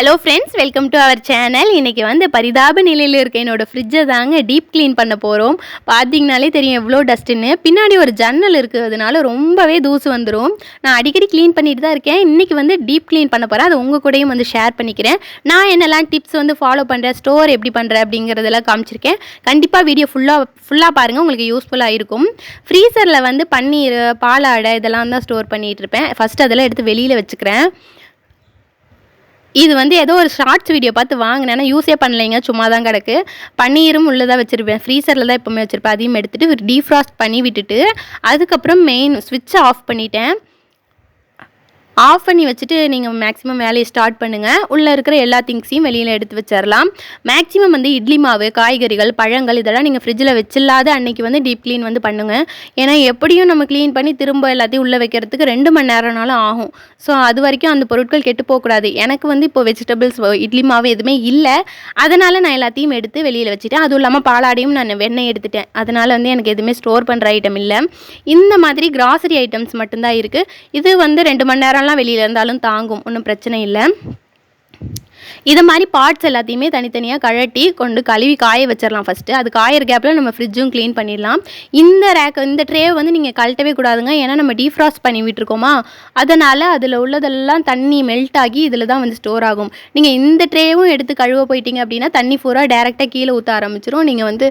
Hello friends, welcome to our channel. இன்றைக்கி வந்து பரிதாப நிலையில் இருக்க என்னோடய ஃப்ரிட்ஜை தாங்க டீப் க்ளீன் பண்ண போகிறோம். பார்த்தீங்கனாலே தெரியும் எவ்வளோ டஸ்ட்டுன்னு. பின்னாடி ஒரு ஜன்னல் இருக்குது, அதனால ரொம்பவே தூசு வந்துடும். நான் அடிக்கடி க்ளீன் பண்ணிட்டு தான் இருக்கேன். இன்றைக்கி வந்து டீப் க்ளீன் பண்ண போகிறேன். அது உங்கள் கூடயும் வந்து ஷேர் பண்ணிக்கிறேன். நான் என்னெல்லாம் டிப்ஸ் வந்து ஃபாலோ பண்ணுறேன், ஸ்டோர் எப்படி பண்ணுறேன் அப்படிங்கிறதெல்லாம் காமிச்சிருக்கேன். கண்டிப்பாக வீடியோ ஃபுல்லாக பாருங்கள், உங்களுக்கு யூஸ்ஃபுல்லாக இருக்கும். ஃப்ரீசரில் வந்து பன்னீர், பாலாடை இதெல்லாம் தான் ஸ்டோர் பண்ணிகிட்டு இருப்பேன். ஃபஸ்ட்டு அதெல்லாம் எடுத்து வெளியில் வச்சுக்கிறேன். இது வந்து ஏதோ ஒரு ஷார்ட்ஸ் வீடியோ பார்த்து வாங்கினேன்னா யூஸே பண்ணலைங்க, சும்மா தான் கிடக்கு. பன்னீரும் உள்ளதாக வச்சுருப்பேன், ஃப்ரீசரில் தான் எப்போவுமே வச்சுருப்பேன். அதையும் எடுத்துகிட்டு டீஃப்ராஸ்ட் பண்ணி விட்டுட்டு அதுக்கப்புறம் மெயின் ஸ்விட்சை ஆஃப் பண்ணிட்டேன். ஆஃப் பண்ணி வச்சுட்டு நீங்கள் மேக்ஸிமம் வேலையை ஸ்டார்ட் பண்ணுங்கள். உள்ளே இருக்கிற எல்லா திங்ஸையும் வெளியில் எடுத்து வச்சிடலாம். மேக்ஸிமம் வந்து இட்லி மாவு, காய்கறிகள், பழங்கள் இதெல்லாம் நீங்கள் ஃப்ரிட்ஜில் வச்சில்லாத அன்றைக்கி வந்து டீப் க்ளீன் வந்து பண்ணுங்கள். ஏன்னா எப்படியும் நம்ம க்ளீன் பண்ணி திரும்ப எல்லாத்தையும் உள்ளே வைக்கிறதுக்கு 2 மணி நேரம்னாலும் ஆகும். ஸோ அது வரைக்கும் அந்த பொருட்கள் கெட்டு போகக்கூடாது. எனக்கு வந்து இப்போ வெஜிடபிள்ஸ், இட்லி மாவு எதுவுமே இல்லை, அதனால் நான் எல்லாத்தையும் எடுத்து வெளியில் வச்சுட்டேன். அதுவும் இல்லாமல் பாலாடையும் நான் வெண்ணெய் எடுத்துட்டேன். அதனால் வந்து எனக்கு எதுவுமே ஸ்டோர் பண்ணுற ஐட்டம் இல்லை. இந்த மாதிரி கிராசரி ஐட்டம்ஸ் மட்டும்தான் இருக்குது. இது வந்து 2 மணி நேரம் வெளியில் இருந்தாலும் தாங்கும், ஒன்றும் பிரச்சனை இல்லை. இது மாதிரி பார்ட்ஸ் எல்லாத்தையுமே தனித்தனியாக கழட்டி கொண்டு கழுவி காய வச்சிடலாம். ஃபஸ்ட்டு அது காயிற கேப்பில் நம்ம ஃப்ரிட்ஜும் க்ளீன் பண்ணிடலாம். இந்த ட்ரே வந்து நீங்கள் கழட்டவே கூடாதுங்க. ஏன்னா நம்ம டீஃப்ராஸ்ட் பண்ணி விட்டுருக்கோமா, அதனால் அதில் உள்ளதெல்லாம் தண்ணி மெல்ட் ஆகி இதில் தான் வந்து ஸ்டோர் ஆகும். நீங்கள் இந்த ட்ரேவும் எடுத்து கழுவ போயிட்டீங்க அப்படின்னா தண்ணி பூரா டேரெக்டாக கீழே ஊற்ற ஆரம்பிச்சிடும். நீங்கள் வந்து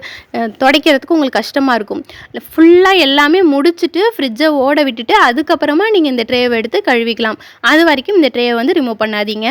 துடைக்கிறதுக்கு உங்களுக்கு கஷ்டமாக இருக்கும். ஃபுல்லாக எல்லாமே முடிச்சுட்டு ஃப்ரிட்ஜை ஓட விட்டுட்டு அதுக்கப்புறமா நீங்கள் இந்த ட்ரேவை எடுத்து கழுவிக்கலாம். அது வரைக்கும் இந்த ட்ரேவை வந்து ரிமூவ் பண்ணாதீங்க.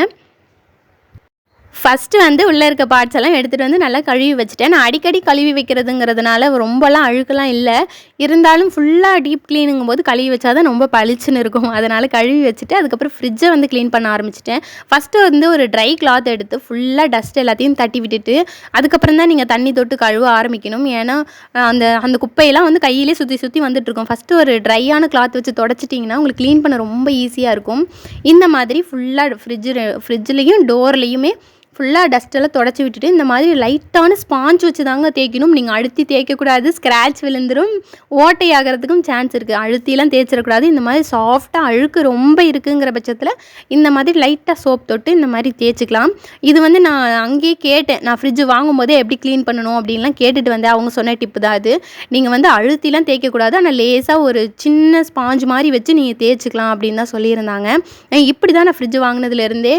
ஃபஸ்ட்டு வந்து உள்ளே இருக்க பார்ட்ஸ் எல்லாம் எடுத்துகிட்டு வந்து நல்லா கழுவி வச்சுட்டேன். நான் அடிக்கடி கழுவி வைக்கிறதுங்கிறதுனால ரொம்பலாம் அழுக்கெல்லாம் இல்லை. இருந்தாலும் ஃபுல்லாக டீப் க்ளீனுங்கும் போது கழுவி வச்சா தான் ரொம்ப பளிச்சுன்னு இருக்கும். அதனால் கழுவி வச்சுட்டு அதுக்கப்புறம் ஃப்ரிட்ஜை வந்து க்ளீன் பண்ண ஆரம்பிச்சிட்டேன். ஃபஸ்ட்டு வந்து ஒரு ட்ரை கிளாத் எடுத்து ஃபுல்லாக டஸ்ட் எல்லாத்தையும் தட்டி விட்டுட்டு அதுக்கப்புறம் தான் நீங்கள் தண்ணி தொட்டு கழுவ ஆரம்பிக்கணும். ஏன்னா அந்த குப்பையெல்லாம் வந்து கையிலே சுற்றி வந்துட்டுருக்கும். ஃபஸ்ட்டு ஒரு ட்ரையான கிளாத் வச்சு தொடச்சிட்டிங்கன்னா உங்களுக்கு க்ளீன் பண்ண ரொம்ப ஈஸியாக இருக்கும். இந்த மாதிரி ஃபுல்லாக ஃப்ரிட்ஜ்லேயும் டோர்லேயுமே ஃபுல்லாக டஸ்ட்டெல்லாம் தொடச்சி விட்டுட்டு இந்த மாதிரி லைட்டான ஸ்பாஞ்ச் வச்சு தாங்க தேய்க்கணும். நீங்கள் அழுத்தி தேய்க்கக்கூடாது, ஸ்க்ராட்ச் விழுந்துடும், ஓட்டை ஆகிறதுக்கும் சான்ஸ் இருக்குது. அழுத்திலாம் தேய்ச்சிடக்கூடாது. இந்த மாதிரி சாஃப்டாக அழுக்கு ரொம்ப இருக்குங்கிற பட்சத்தில் இந்த மாதிரி லைட்டாக சோப் தொட்டு இந்த மாதிரி தேய்ச்சிக்கலாம். இது வந்து நான் அங்கேயே கேட்டேன், நான் ஃப்ரிட்ஜ் வாங்கும்போதே எப்படி க்ளீன் பண்ணணும் அப்படின்லாம் கேட்டுட்டு வந்தேன். அவங்க சொன்ன டிப்பு தான் அது. நீங்கள் வந்து அழுத்திலாம் தேய்க்கக்கூடாது, ஆனால் லேசாக ஒரு சின்ன ஸ்பாஞ்ச் மாதிரி வச்சு நீங்கள் தேய்ச்சிக்கலாம் அப்படின்னு தான் சொல்லியிருந்தாங்க. இப்படி தான் நான் ஃப்ரிட்ஜ் வாங்கினதுலேருந்தே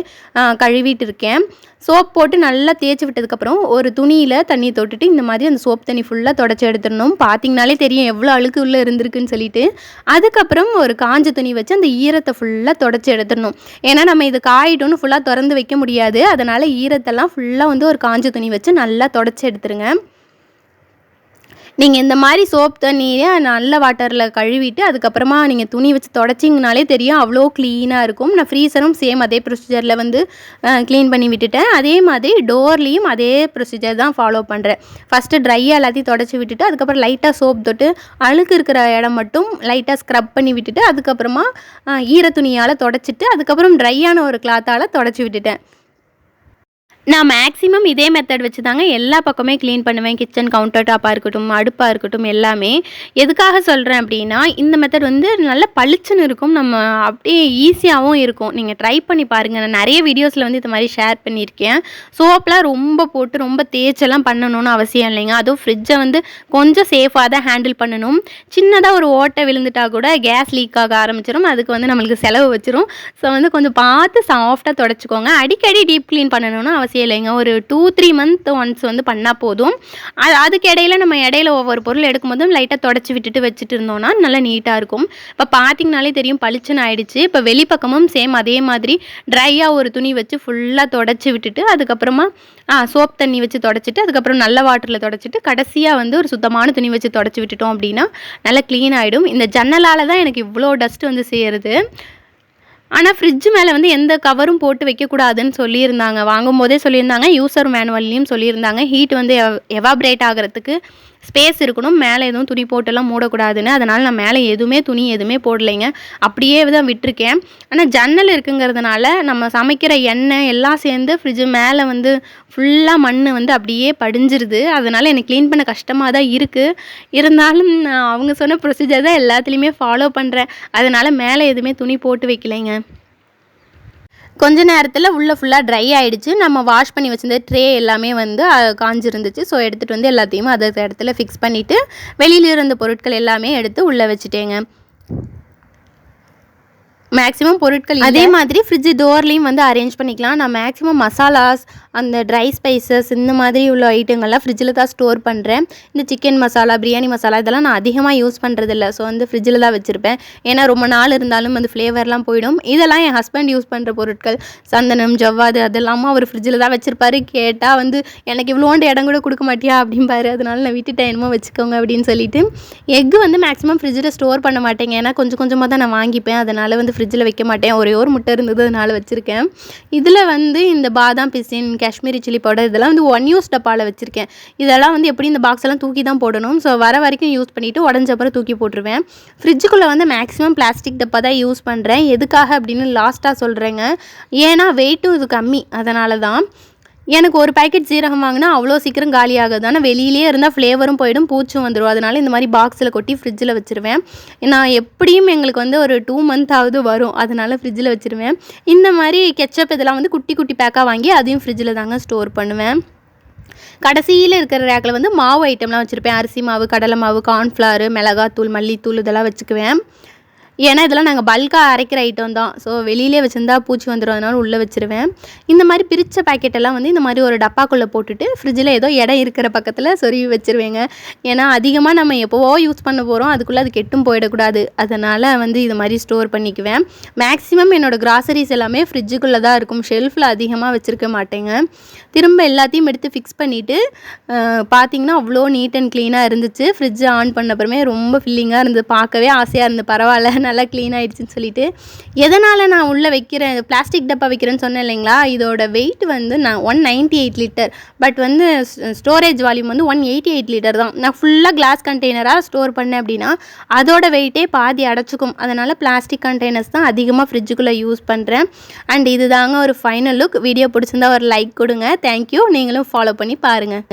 கழுவிட்டு இருக்கேன். சோப் போட்டு நல்லா தேய்ச்சி விட்டதுக்கப்புறம் ஒரு துணியில் தண்ணி தொட்டுட்டு இந்த மாதிரி அந்த சோப் தண்ணி ஃபுல்லாக தொடச்சி எடுத்துடணும். பார்த்திங்கனாலே தெரியும் எவ்வளோ அழுக்கு உள்ளே இருந்திருக்குன்னு சொல்லிட்டு. அதுக்கப்புறம் ஒரு காஞ்ச துணி வச்சு அந்த ஈரத்தை ஃபுல்லாக தொடச்சி எடுத்துடணும். ஏன்னா நம்ம இது காயிட்டோன்னு ஃபுல்லாக திறந்து வைக்க முடியாது. அதனால் ஈரத்தெல்லாம் ஃபுல்லாக வந்து ஒரு காஞ்ச துணி வச்சு நல்லா தொடச்சி எடுத்துருங்க. நீங்கள் இந்த மாதிரி சோப் தண்ணியை நல்ல வாட்டரில் கழுவிட்டு அதுக்கப்புறமா நீங்கள் துணி வச்சு தொடச்சிங்கனாலே தெரியும் அவ்வளோ க்ளீனாக இருக்கும். நான் ஃப்ரீசரும் சேம் அதே ப்ரொசீஜரில் வந்து க்ளீன் பண்ணி விட்டுட்டேன். அதே மாதிரி டோர்லேயும் அதே ப்ரொசீஜர் தான் ஃபாலோ பண்ணுறேன். ஃபஸ்ட்டு ட்ரையாக எல்லாத்தையும் தொடச்சி விட்டுட்டு அதுக்கப்புறம் லைட்டாக சோப் தொட்டு அழுக்கு இருக்கிற இடம் மட்டும் லைட்டாக ஸ்க்ரப் பண்ணி விட்டுட்டு அதுக்கப்புறமா ஈர துணியால் தொடச்சிட்டு அதுக்கப்புறம் ட்ரையான ஒரு கிளாத்தால் தொடச்சி விட்டுட்டேன். நான் மேக்ஸிமம் இதே மெத்தட் வச்சு தாங்க எல்லா பக்கமே க்ளீன் பண்ணுவேன். கிச்சன் கவுண்டர் டாப்பாக இருக்கட்டும், அடுப்பாக இருக்கட்டும், எல்லாமே. எதுக்காக சொல்கிறேன் அப்படின்னா இந்த மெத்தட் வந்து நல்ல பளிச்சுன்னு இருக்கும், நம்ம அப்படியே ஈஸியாகவும் இருக்கும். நீங்கள் ட்ரை பண்ணி பாருங்கள். நான் நிறைய வீடியோஸில் வந்து இந்த மாதிரி ஷேர் பண்ணியிருக்கேன். சோப்லாம் ரொம்ப போட்டு ரொம்ப தேய்ச்செல்லாம் பண்ணணும்னு அவசியம் இல்லைங்க. அதுவும் ஃப்ரிட்ஜை வந்து கொஞ்சம் சேஃபாக தான் ஹேண்டில் பண்ணணும். சின்னதாக ஒரு ஓட்டை விழுந்துட்டால் கூட கேஸ் லீக் ஆக ஆரம்பிச்சிடும். அதுக்கு வந்து நம்மளுக்கு செலவு வச்சிரும். ஸோ வந்து கொஞ்சம் பார்த்து சாஃப்டாக தொடச்சிக்கோங்க. அடிக்கடி டீப் க்ளீன் பண்ணணும்னு அவசியம் இல்லைங்க. ஒரு 2-3 மந்த் ஒன்ஸ் வந்து பண்ணால் போதும். அதுக்கு இடையில நம்ம ஒவ்வொரு பொருள் எடுக்கும்போதும் லைட்டாக தொடச்சி விட்டுட்டு வச்சுட்டு இருந்தோம்னா நல்லா நீட்டாக இருக்கும். இப்போ பார்த்திங்கனாலே தெரியும் பளிச்சுன்னு ஆயிடுச்சு. இப்போ வெளிப்பக்கமும் சேம் அதே மாதிரி ட்ரையாக ஒரு துணி வச்சு ஃபுல்லாக தொடச்சி விட்டுட்டு அதுக்கப்புறமா சோப் தண்ணி வச்சு தொடச்சிட்டு அதுக்கப்புறம் நல்ல வாட்டரில் தொடச்சிட்டு கடைசியாக வந்து ஒரு சுத்தமான துணி வச்சு தொடச்சி விட்டுட்டோம் அப்படின்னா நல்லா க்ளீன் ஆகிடும். இந்த ஜன்னலால் தான் எனக்கு இவ்வளோ டஸ்ட் வந்து சேருது. ஆனால் ஃப்ரிட்ஜ் மேலே வந்து எந்த கவரும் போட்டு வைக்கக்கூடாதுன்னு சொல்லியிருந்தாங்க. வாங்கும்போதே சொல்லியிருந்தாங்க, யூசர் மேனுவல்லையும் சொல்லியிருந்தாங்க. ஹீட் வந்து எவாப்ரேட் ஆகிறதுக்கு ஸ்பேஸ் இருக்கணும், மேலே எதுவும் துணி போட்டெல்லாம் மூடக்கூடாதுன்னு. அதனால் நான் மேலே துணி எதுவுமே போடலைங்க, அப்படியே தான் விட்டுருக்கேன். ஆனால் ஜன்னல் இருக்குங்கிறதுனால நம்ம சமைக்கிற எண்ணெய் எல்லாம் சேர்ந்து ஃப்ரிட்ஜு மேலே வந்து ஃபுல்லாக மண் வந்து அப்படியே படிஞ்சிருது. அதனால் எனக்கு க்ளீன் பண்ண கஷ்டமாக தான் இருக்குது. இருந்தாலும் நான் அவங்க சொன்ன ப்ரொசீஜர் தான் எல்லாத்துலேயுமே ஃபாலோ பண்ணுறேன். அதனால் மேலே எதுவுமே துணி போட்டு வைக்கலைங்க. கொஞ்ச நேரத்தில் உள்ளே ஃபுல்லாக ட்ரை ஆகிடுச்சு. நம்ம வாஷ் பண்ணி வச்சிருந்த ட்ரே எல்லாமே வந்து காஞ்சிருந்துச்சு. ஸோ எடுத்துகிட்டு வந்து எல்லாத்தையும் அதை இடத்துல ஃபிக்ஸ் பண்ணிவிட்டு வெளியில் இருந்த பொருட்கள் எல்லாமே எடுத்து உள்ளே வச்சுட்டேங்க. மேக்ஸிமம் பொருட்கள் அதே மாதிரி ஃப்ரிட்ஜ் டோர்லேயும் வந்து அரேஞ்ச் பண்ணிக்கலாம். நான் மேக்ஸிமம் மசாலாஸ், அந்த ட்ரை ஸ்பைசஸ் இந்த மாதிரி உள்ள ஐட்டங்கள்லாம் ஃப்ரிட்ஜில் தான் ஸ்டோர் பண்ணுறேன். இந்த சிக்கன் மசாலா, பிரியாணி மசாலா இதெல்லாம் நான் அதிகமாக யூஸ் பண்ணுறதில்ல. ஸோ வந்து ஃப்ரிட்ஜில் தான் வச்சுருப்பேன். ஏன்னா ரொம்ப நாள் இருந்தாலும் அந்த ஃப்ளேவர்லாம் போயிடும். இதெல்லாம் என் ஹஸ்பண்ட் யூஸ் பண்ணுற பொருட்கள், சந்தனம், ஜவ்வாது அதெல்லாமும் அவர் ஃப்ரிட்ஜில் தான் வச்சுருப்பாரு. கேட்டால் வந்து எனக்கு இவ்வளோண்டு இடம் கூட கொடுக்க மாட்டியா அப்படிம்பாரு. அதனால நான் விட்டுட்டேன், என்னமோ வச்சுக்கோங்க அப்படின்னு சொல்லிட்டு. எக்கு வந்து மேக்ஸிமம் ஃப்ரிட்ஜில் ஸ்டோர் பண்ண மாட்டேங்க. ஏன்னா கொஞ்சம் கொஞ்சமாக தான் நான் வாங்கிப்பேன். அதனால் வந்து ஃப்ரிட்ஜில் வைக்க மாட்டேன். ஒரே ஒரு முட்டை இருந்தது, அதனால் வச்சுருக்கேன். இதில் வந்து இந்த பாதாம் பிசின், காஷ்மீரி சில்லி பவுடர் இதெல்லாம் வந்து 1 யூஸ் டப்பாவில் வச்சுருக்கேன். இதெல்லாம் வந்து எப்படி இந்த பாக்ஸ் எல்லாம் தூக்கி தான் போடணும். ஸோ வர வரைக்கும் யூஸ் பண்ணிவிட்டு உடஞ்ச அப்புறம் தூக்கி போட்டுருவேன். ஃப்ரிட்ஜுக்குள்ளே வந்து மேக்ஸிமம் பிளாஸ்டிக் டப்பா தான் யூஸ் பண்ணுறேன். எதுக்காக அப்படின்னு லாஸ்ட்டாக சொல்கிறேங்க. ஏன்னா வெயிட்டும் இது கம்மி, அதனால தான். எனக்கு ஒரு பேக்கெட் சீரகம் வாங்கினா அவ்வளோ சீக்கிரம் காலி ஆகுது. ஆனால் வெளியிலே இருந்தால் ஃப்ளேவரும் போயிடும், பூச்சும் வந்துடும். அதனால் இந்த மாதிரி பாக்ஸில் கொட்டி ஃப்ரிட்ஜில் வச்சுருவேன். நான் எப்படியும் எங்களுக்கு வந்து ஒரு 2 மந்த் ஆகுது வரும். அதனால் ஃப்ரிட்ஜில் வச்சுருவேன். இந்த மாதிரி கெச்சப் இதெல்லாம் வந்து குட்டி குட்டி பேக்காக வாங்கி அதையும் ஃப்ரிட்ஜில் தாங்க ஸ்டோர் பண்ணுவேன். கடைசியில் இருக்கிற ரேக்கில் வந்து மாவு ஐட்டம்லாம் வச்சுருப்பேன். அரிசி மாவு, கடலை மாவு, கார்ன்ஃப்ளவர், மிளகாத்தூள், மல்லித்தூள் இதெல்லாம் வச்சுக்குவேன். ஏன்னா இதெல்லாம் நாங்கள் பல்காக அரைக்கிற ஐட்டம் தான். ஸோ வெளியிலே வச்சுருந்தா பூச்சி வந்துடும், அதனால உள்ளே வச்சுருவேன். இந்த மாதிரி பிரித்த பேக்கெட்டெல்லாம் வந்து இந்த மாதிரி ஒரு டப்பாக்குள்ளே போட்டுட்டு ஃப்ரிட்ஜில் ஏதோ இடம் இருக்கிற பக்கத்தில் சொருவி வச்சுருவேங்க. ஏன்னா அதிகமாக நம்ம எப்போவோ யூஸ் பண்ண போகிறோம், அதுக்குள்ளே அது கெட்டும் போயிடக்கூடாது. அதனால் வந்து இது மாதிரி ஸ்டோர் பண்ணிக்குவேன். மேக்ஸிமம் என்னோடய கிராசரிஸ் எல்லாமே ஃப்ரிட்ஜுக்குள்ளே தான் இருக்கும். ஷெல்ஃபில் அதிகமாக வச்சுருக்க மாட்டேங்க. திரும்ப எல்லாத்தையும் எடுத்து ஃபிக்ஸ் பண்ணிவிட்டு பார்த்திங்கன்னா அவ்வளோ நீட் அண்ட் க்ளீனாக இருந்துச்சு. ஃப்ரிட்ஜை ஆன் பண்ண அப்புறமே ரொம்ப ஃபில்லிங்காக இருந்தது. பார்க்கவே ஆசையாக இருந்தது. பரவாயில்ல, நல்லா க்ளீன் ஆகிடுச்சின்னு சொல்லிட்டு. எதனால் நான் உள்ளே வைக்கிறேன், பிளாஸ்டிக் டப்பா வைக்கிறேன்னு சொன்னேன் இல்லைங்களா, இதோட வெயிட் வந்து நான் 198 லிட்டர். பட் வந்து ஸ்டோரேஜ் வால்யூம் வந்து 188 லிட்டர் தான். நான் ஃபுல்லாக கிளாஸ் கண்டெய்னராக ஸ்டோர் பண்ணேன் அப்படின்னா அதோட வெயிட்டே பாதி அடைச்சிக்கும். அதனால் பிளாஸ்டிக் கண்டெய்னர்ஸ் தான் அதிகமாக ஃப்ரிட்ஜுக்குள்ளே யூஸ் பண்ணுறேன். அண்ட் இது தாங்க ஒரு ஃபைனல் லுக். வீடியோ பிடிச்சிருந்தா ஒரு லைக் கொடுங்க. தேங்க்யூ. நீங்களும் ஃபாலோ பண்ணி பாருங்கள்.